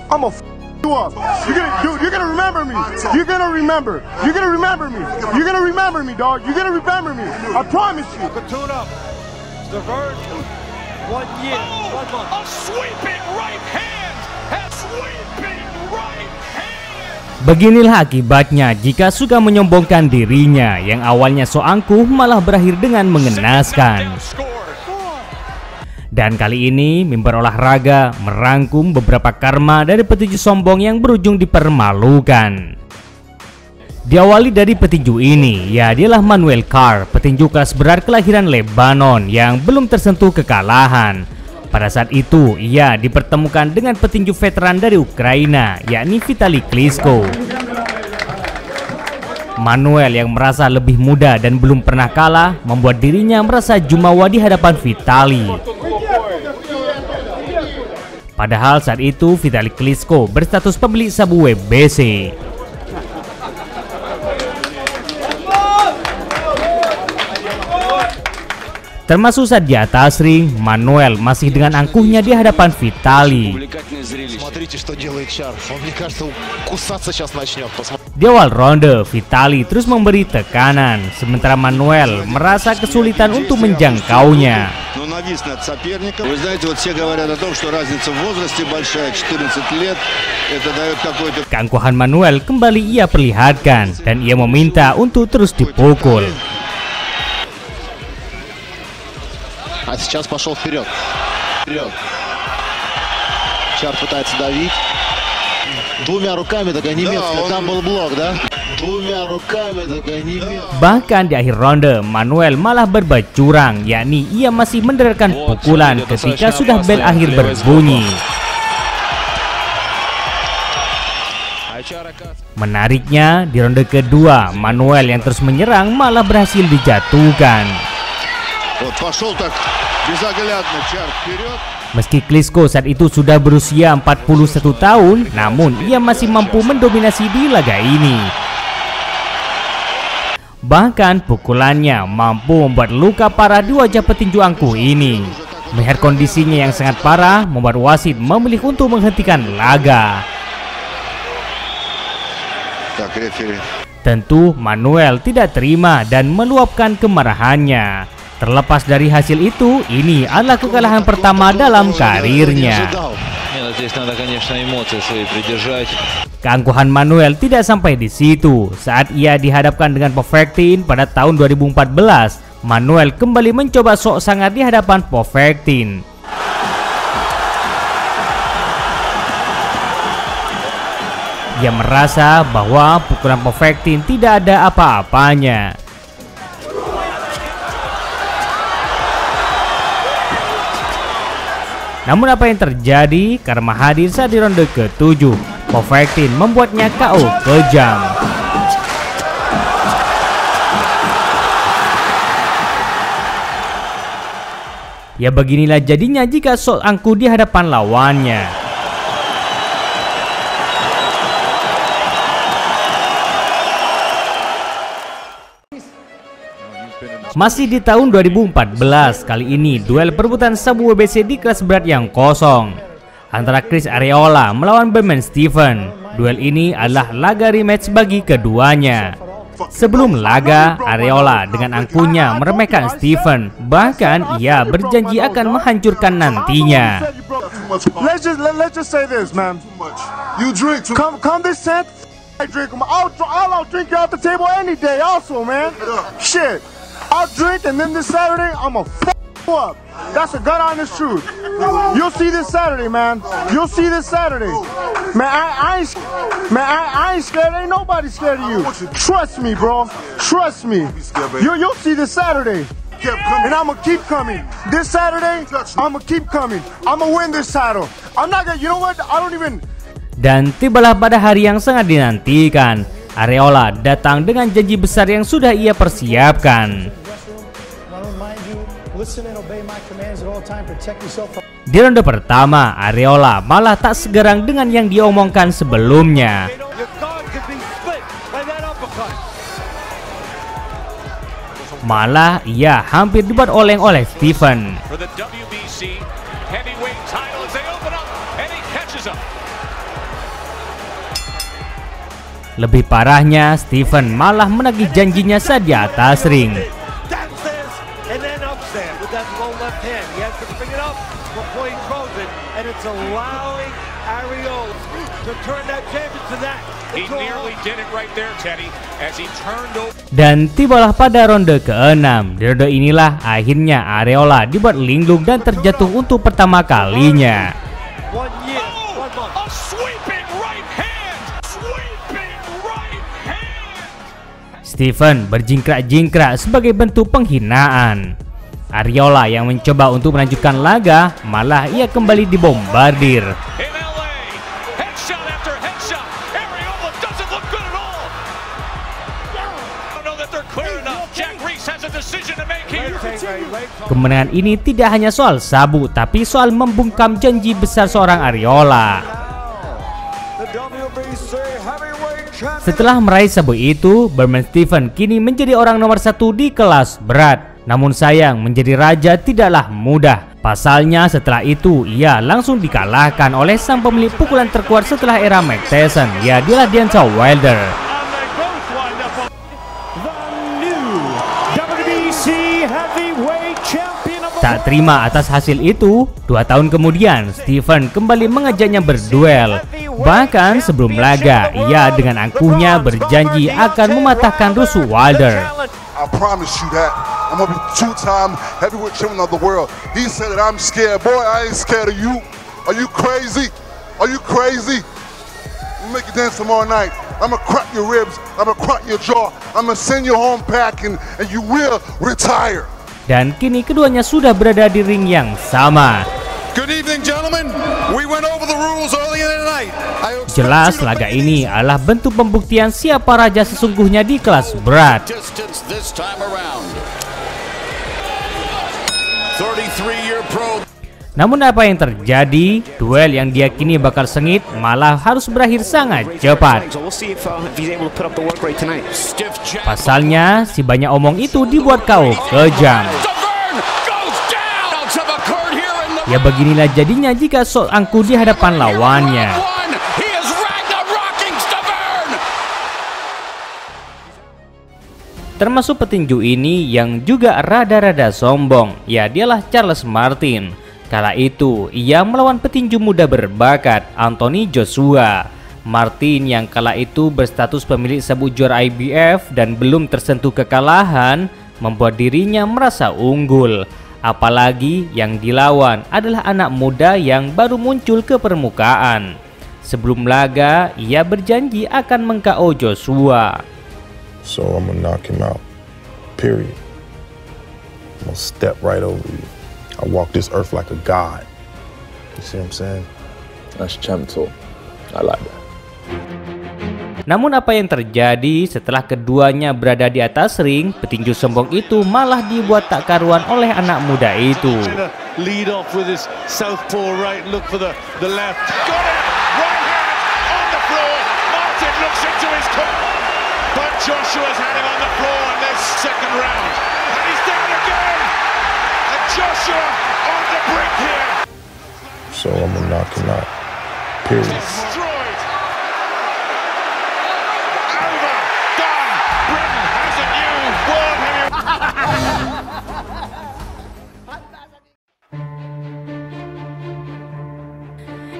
I'm a you up. You're gonna remember me. You're gonna remember. You're gonna remember me. You're gonna remember me, dog. You're gonna remember me. I promise you. Tune up. The verge. 1 year. 1 month. A sweeping right hand. A sweeping right hand. Beginilah akibatnya jika suka menyombongkan dirinya yang awalnya so angkuh malah berakhir dengan mengenaskan. Dan kali ini mimbar olahraga merangkum beberapa karma dari petinju sombong yang berujung dipermalukan. Diawali dari petinju ini, ya dialah Manuel Carr, petinju kelas berat kelahiran Lebanon yang belum tersentuh kekalahan. Pada saat itu, ia dipertemukan dengan petinju veteran dari Ukraina, yakni Vitali Klitschko. Manuel yang merasa lebih muda dan belum pernah kalah, membuat dirinya merasa jumawa di hadapan Vitali. Padahal saat itu Vitali Klitschko berstatus pemilik sabu WBC. Termasuk saat di atas ring, Manuel masih dengan angkuhnya di hadapan Vitali. Di awal ronde, Vitali terus memberi tekanan, sementara Manuel merasa kesulitan untuk menjangkaunya. Keangkuhan Manuel kembali ia perlihatkan dan ia meminta untuk terus dipukul. А сейчас пошел вперед. Вперед. Чар пытается давить. Двумя руками такая немецкая. Там был блок, да? Двумя руками такая немецкая. Bahkan di akhir ronde, Manuel malah berbuat curang, yakni ia masih menderarkan pukulan ketika sudah bel akhir berbunyi. Menariknya, di ronde kedua, Manuel yang terus menyerang malah berhasil dijatuhkan. Meski Klitschko saat itu sudah berusia 41 tahun, namun ia masih mampu mendominasi di laga ini. Bahkan pukulannya mampu membuat luka parah di wajah petinju angkuh ini. Melihat kondisinya yang sangat parah, membuat wasit memilih untuk menghentikan laga. Tentu Manuel tidak terima dan meluapkan kemarahannya. Terlepas dari hasil itu, ini adalah kekalahan pertama dalam karirnya. Keangkuhan Manuel tidak sampai di situ. Saat ia dihadapkan dengan Povetkin pada tahun 2014, Manuel kembali mencoba sok sangar di hadapan Povetkin. Ia merasa bahwa pukulan Povetkin tidak ada apa-apanya. Namun apa yang terjadi? Karma hadir saat di ronde ke-7. Povetkin membuatnya KO kejam. Ya beginilah jadinya jika sok angkuh di hadapan lawannya. Masih di tahun 2014, kali ini duel perebutan sabu WBC di kelas berat yang kosong antara Chris Arreola melawan Bermane Stivens. Duel ini adalah laga rematch bagi keduanya. Sebelum laga, Arreola dengan angkuhnya meremehkan Stivens, bahkan ia berjanji akan menghancurkan nantinya. Let's just say this, man. You drink too. Come this set. I drink. I'll drink you out the table any day, also, man. Shit. I'll drink, and then this Saturday, I'ma f*** you up. That's a god honest truth. You'll see this Saturday, man. You'll see this Saturday. Man, I ain't scared. Ain't nobody scared of you. Trust me, bro. Trust me. You'll see this Saturday. And I'ma keep coming. This Saturday, I'ma keep coming. I'ma win this title. I'm not gonna, you know what? I don't even... Dan tibalah pada hari yang sangat dinantikan. Arreola datang dengan janji besar yang sudah ia persiapkan. Di ronde pertama, Arreola malah tak segarang dengan yang diomongkan sebelumnya. could be split by that uppercut. Malah ia hampir dibuat oleng oleh Stephen. For the WBC heavyweight title as they open up and he catches him. Lebih parahnya, Stephen malah menagih janjinya saat di atas ring. Downstairs and then upstairs with that low left hand. He has to bring it up before he throws it, and it's allowing Arreola to turn that champion to that. He nearly did it right there, Teddy, as he turned over. Dan tibalah pada ronde ke-6. Di ronde inilah akhirnya Arreola dibuat linglung dan terjatuh untuk pertama kalinya. A sweeping right hand. Sweeping right hand. Stephen berjingkrak-jingkrak sebagai bentuk penghinaan. Arreola yang mencoba untuk melanjutkan laga, malah ia kembali dibombardir. In LA, headshot after headshot. Arreola doesn't look good at all. I don't know that they're clear enough. Jack Reese has a decision to make here. Kemenangan ini tidak hanya soal sabu, tapi soal membungkam janji besar seorang Arreola. Setelah meraih sabu itu, Berman Stephen kini menjadi orang nomor 1 di kelas berat. Namun sayang, menjadi raja tidaklah mudah. Pasalnya setelah itu ia langsung dikalahkan oleh sang pemilik pukulan terkuat setelah era Mike Tyson. Ya, dialah Deontay Wilder. Tak terima atas hasil itu, 2 tahun kemudian Stephen kembali mengajaknya berduel. Bahkan sebelum laga, ia dengan angkuhnya berjanji akan mematahkan rusuh Wilder. I promise you that. I'm gonna be 2-time heavyweight champion of the world. He said that I'm scared. Boy, I ain't scared of you. Are you crazy? Are you crazy? I'm gonna make you dance tomorrow night. I'm gonna crack your ribs. I'm gonna crack your jaw. I'm gonna send you home packing, and you will retire. Dan kini keduanya sudah berada di ring yang sama. Good evening, gentlemen. We went over the rules earlier tonight. Jelas laga ini adalah bentuk pembuktian siapa raja sesungguhnya di kelas berat. Namun apa yang terjadi? Duel yang diyakini bakal sengit malah harus berakhir sangat cepat. Pasalnya si banyak omong itu dibuat KO kejam. Ya beginilah jadinya jika sok angkuh di hadapan lawannya. Termasuk petinju ini yang juga rada-rada sombong. Ya, dialah Charles Martin. Kala itu ia melawan petinju muda berbakat Anthony Joshua. Martin yang kala itu berstatus pemilik sabuk juara IBF dan belum tersentuh kekalahan membuat dirinya merasa unggul. Apalagi yang dilawan adalah anak muda yang baru muncul ke permukaan. Sebelum laga, ia berjanji akan meng-KO Joshua. So I'm gonna knock him out. Period. I'm gonna step right over you. I walk this earth like a god. You see what I'm saying? That's champ talk. I like that. Namun apa yang terjadi setelah keduanya berada di atas ring, petinju sombong itu malah dibuat tak karuan oleh anak muda itu. Lead off with his southpaw right, look for the left. Got it! Right hand on the floor. Martin looks into his cup. But Joshua's had him on the floor in this second round. And he's down again! And Joshua on the brink here. So I'm gonna knock him out. Period. Destroyed. Over. Done. Britain has a new world heavyweight.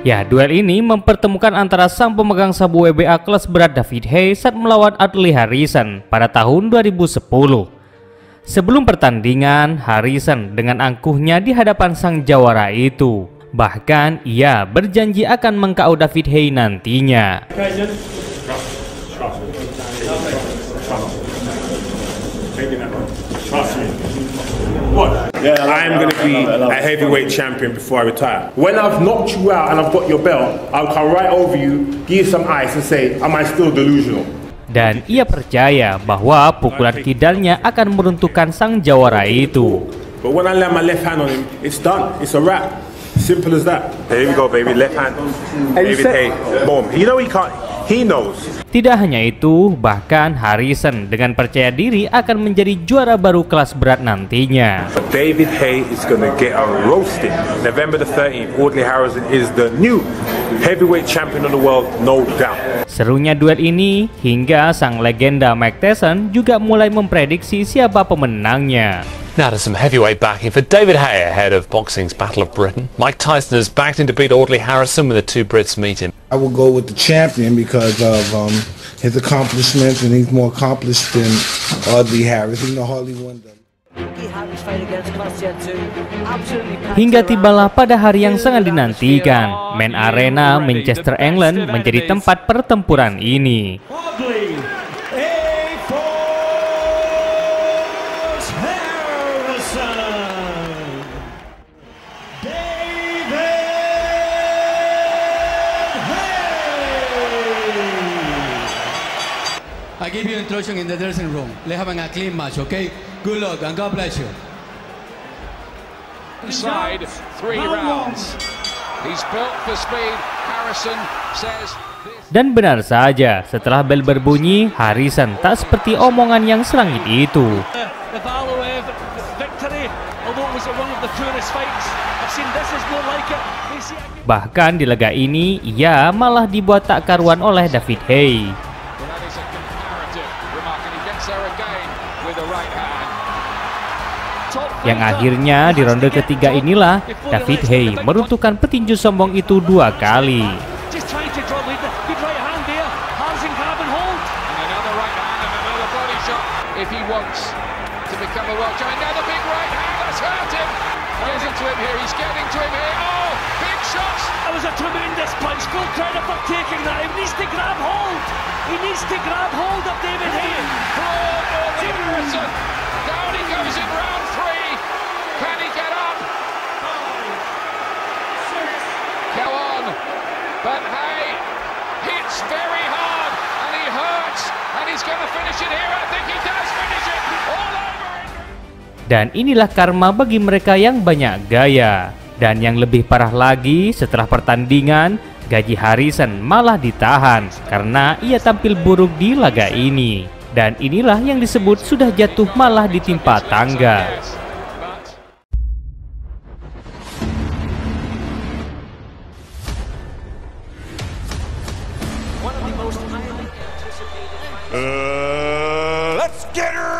Ya, duel ini mempertemukan antara sang pemegang sabu WBA kelas berat David Haye saat melawan Adley Harrison pada tahun 2010. Sebelum pertandingan, Harrison dengan angkuhnya di hadapan sang jawara itu. Bahkan ia berjanji akan meng-KO David Haye nantinya. Yeah, I'm going to be a heavyweight champion before I retire. When I've knocked you out and I've got your belt, I'll come right over you, give you some ice and say, am I still delusional? Dan ia percaya bahwa pukulan kidalnya akan meruntuhkan sang jawara itu. But when I lay my left hand on him, it's done. It's a wrap. Simple as that. Here we go, baby. Left hand. David Haye. Boom. You know he can't. He knows. Tidak hanya itu, bahkan Harrison dengan percaya diri akan menjadi juara baru kelas berat nantinya. David Haye is going to get roasted. November the 13th, Audley Harrison is the new heavyweight champion of the world, no doubt. Serunya duel ini hingga sang legenda Mike Tyson juga mulai memprediksi siapa pemenangnya. Now to some heavyweight backing for David Haye ahead of boxing's Battle of Britain. Mike Tyson has backed him to beat Audley Harrison when the two Brits meet him. I will go with the champion because of his accomplishments, and he's more accomplished than Audley Harrison. Hardly won them. Hingga tibalah pada hari yang sangat dinantikan, Main Arena Manchester, England menjadi tempat pertempuran ini. I give you instruction in the dressing room. Let's have a clean match, okay? Good luck and God bless you. Inside 3 rounds. He's built for speed. Harrison says. Dan benar saja, setelah bel berbunyi, Harrison tak seperti omongan yang selangit itu. Bahkan di laga ini, ia malah dibuat tak karuan oleh David Haye. Yang akhirnya di ronde ketiga inilah David Haye meruntuhkan petinju sombong itu 2 kali. But Haye hits very hard and he hurts and he's going to finish it here. I think he does finish it all over it. Dan inilah karma bagi mereka yang banyak gaya. Dan yang lebih parah lagi, setelah pertandingan, gaji Harrison malah ditahan karena ia tampil buruk di laga ini. Dan inilah yang disebut sudah jatuh malah ditimpa tangga. Let's get her!